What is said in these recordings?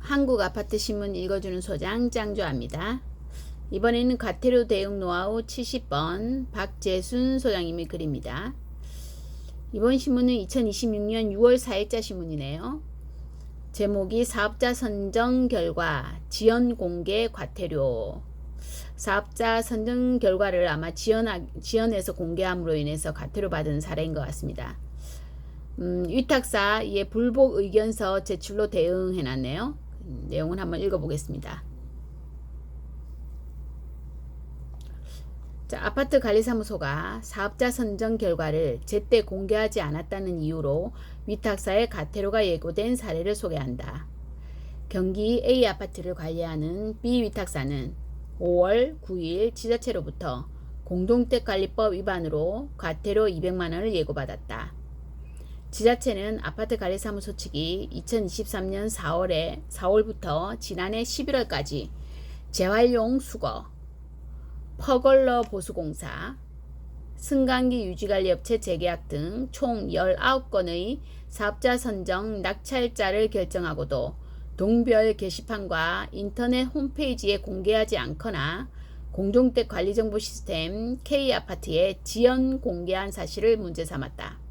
한국아파트신문 읽어주는 소장 짱조합니다. 이번에는 과태료 대응 노하우 70번 박재순 소장님의 글입니다. 이번 신문은 2026년 6월 4일자 신문이네요. 제목이 사업자 선정 결과 지연 공개 과태료. 사업자 선정 결과를 아마 지연해서 공개함으로 인해서 과태료 받은 사례인 것 같습니다. 위탁사의 불복 의견서 제출로 대응해놨네요. 내용은 한번 읽어보겠습니다. 자, 아파트 관리사무소가 사업자 선정 결과를 제때 공개하지 않았다는 이유로 위탁사에 과태료가 예고된 사례를 소개한다. 경기 A 아파트를 관리하는 B 위탁사는 5월 9일 지자체로부터 공동택관리법 위반으로 과태료 200만원을 예고받았다. 지자체는 아파트 관리사무소 측이 2023년 4월부터 지난해 11월까지 재활용 수거, 퍼걸러 보수공사, 승강기 유지관리업체 재계약 등 총 19건의 사업자 선정 낙찰자를 결정하고도 동별 게시판과 인터넷 홈페이지에 공개하지 않거나 공동택 관리정보 시스템 K아파트에 지연 공개한 사실을 문제 삼았다.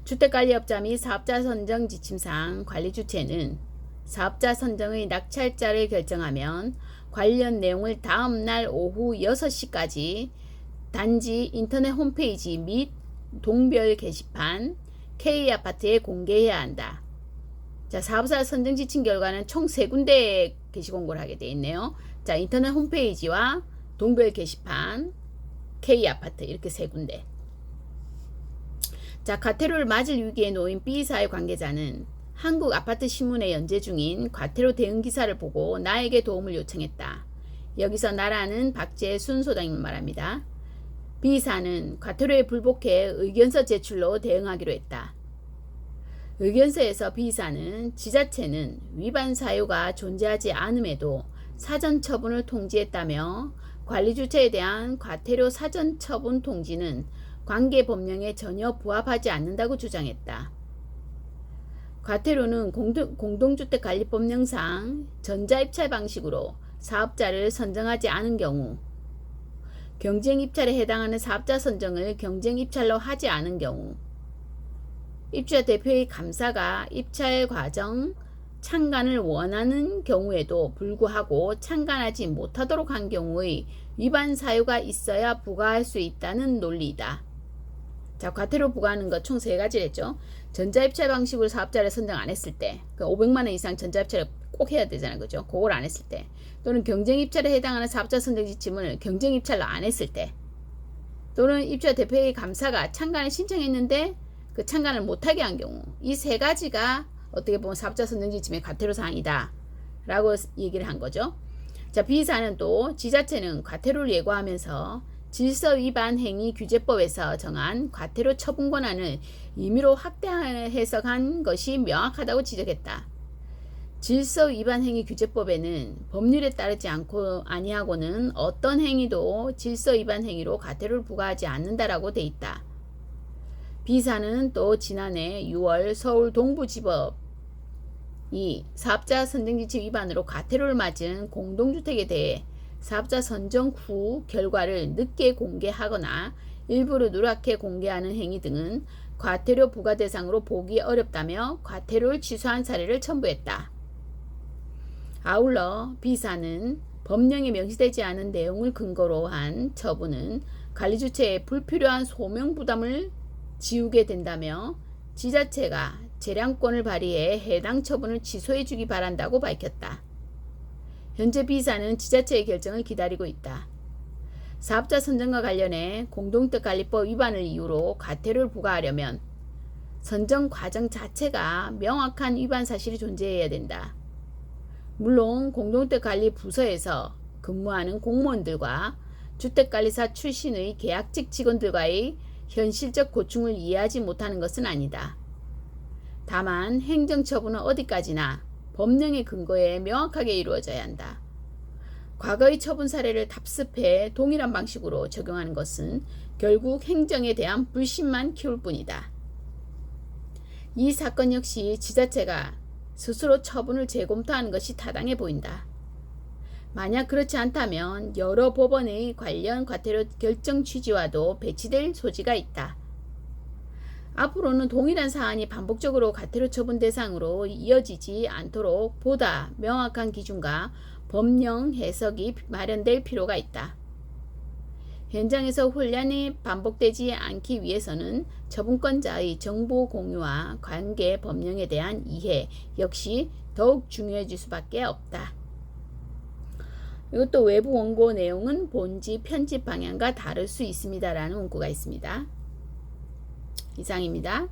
주택관리업자 및 사업자 선정 지침상 관리주체는 사업자 선정의 낙찰자를 결정하면 관련 내용을 다음날 오후 6시까지 단지 인터넷 홈페이지 및 동별 게시판 K아파트에 공개해야 한다. 자, 사업자 선정 지침 결과는 총 3군데 게시공고를 하게 되어 있네요. 자, 인터넷 홈페이지와 동별 게시판 K아파트 이렇게 3군데. 자, 과태료를 맞을 위기에 놓인 B사의 관계자는 한국아파트신문에 연재 중인 과태료 대응 기사를 보고 나에게 도움을 요청했다. 여기서 나라는 박재순 소장님 말합니다. B사는 과태료에 불복해 의견서 제출로 대응하기로 했다. 의견서에서 B사는 지자체는 위반 사유가 존재하지 않음에도 사전 처분을 통지했다며 관리주체에 대한 과태료 사전 처분 통지는 관계 법령에 전혀 부합하지 않는다고 주장했다. 과태료는 공동주택관리법령상 전자입찰 방식으로 사업자를 선정하지 않은 경우, 경쟁입찰에 해당하는 사업자 선정을 경쟁입찰로 하지 않은 경우, 입주자 대표의 감사가 입찰 과정 참관을 원하는 경우에도 불구하고 참관하지 못하도록 한 경우의 위반 사유가 있어야 부과할 수 있다는 논리이다. 자, 과태료 부과하는 것 총 3가지를 했죠. 전자입찰 방식으로 사업자를 선정 안 했을 때, 500만원 이상 전자입찰을 꼭 해야 되잖아요. 그죠? 그걸 안 했을 때, 또는 경쟁입찰에 해당하는 사업자 선정 지침을 경쟁입찰로 안 했을 때, 또는 입주자 대표의 감사가 참관을 신청했는데 그 참관을 못하게 한 경우, 이 3가지가 어떻게 보면 사업자 선정 지침의 과태료 사항이다 라고 얘기를 한 거죠. 자, B사는 또 지자체는 과태료를 예고하면서 질서위반 행위 규제법에서 정한 과태료 처분 권한을 임의로 확대 해석한 것이 명확하다고 지적했다. 질서위반 행위 규제법에는 법률에 따르지 아니하고는 어떤 행위도 질서위반 행위로 과태료를 부과하지 않는다라고 돼 있다. B사는 또 지난해 6월 서울 동부지법이 사업자 선정지침 위반으로 과태료를 맞은 공동주택에 대해 사업자 선정 후 결과를 늦게 공개하거나 일부러 누락해 공개하는 행위 등은 과태료 부과 대상으로 보기 어렵다며 과태료를 취소한 사례를 첨부했다. 아울러 B사는 법령에 명시되지 않은 내용을 근거로 한 처분은 관리주체의 불필요한 소명 부담을 지우게 된다며 지자체가 재량권을 발휘해 해당 처분을 취소해 주기 바란다고 밝혔다. 현재 B사는 지자체의 결정을 기다리고 있다. 사업자 선정과 관련해 공동택관리법 위반을 이유로 과태료를 부과하려면 선정 과정 자체가 명확한 위반 사실이 존재해야 된다. 물론 공동택관리 부서에서 근무하는 공무원들과 주택관리사 출신의 계약직 직원들과의 현실적 고충을 이해하지 못하는 것은 아니다. 다만 행정처분은 어디까지나 법령의 근거에 명확하게 이루어져야 한다. 과거의 처분 사례를 답습해 동일한 방식으로 적용하는 것은 결국 행정에 대한 불신만 키울 뿐이다. 이 사건 역시 지자체가 스스로 처분을 재검토하는 것이 타당해 보인다. 만약 그렇지 않다면 여러 법원의 관련 과태료 결정 취지와도 배치될 소지가 있다. 앞으로는 동일한 사안이 반복적으로 과태료 처분 대상으로 이어지지 않도록 보다 명확한 기준과 법령 해석이 마련될 필요가 있다. 현장에서 혼란이 반복되지 않기 위해서는 처분권자의 정보 공유와 관계 법령에 대한 이해 역시 더욱 중요해질 수밖에 없다. 이것도 외부 원고 내용은 본지 편집 방향과 다를 수 있습니다라는 문구가 있습니다. 이상입니다.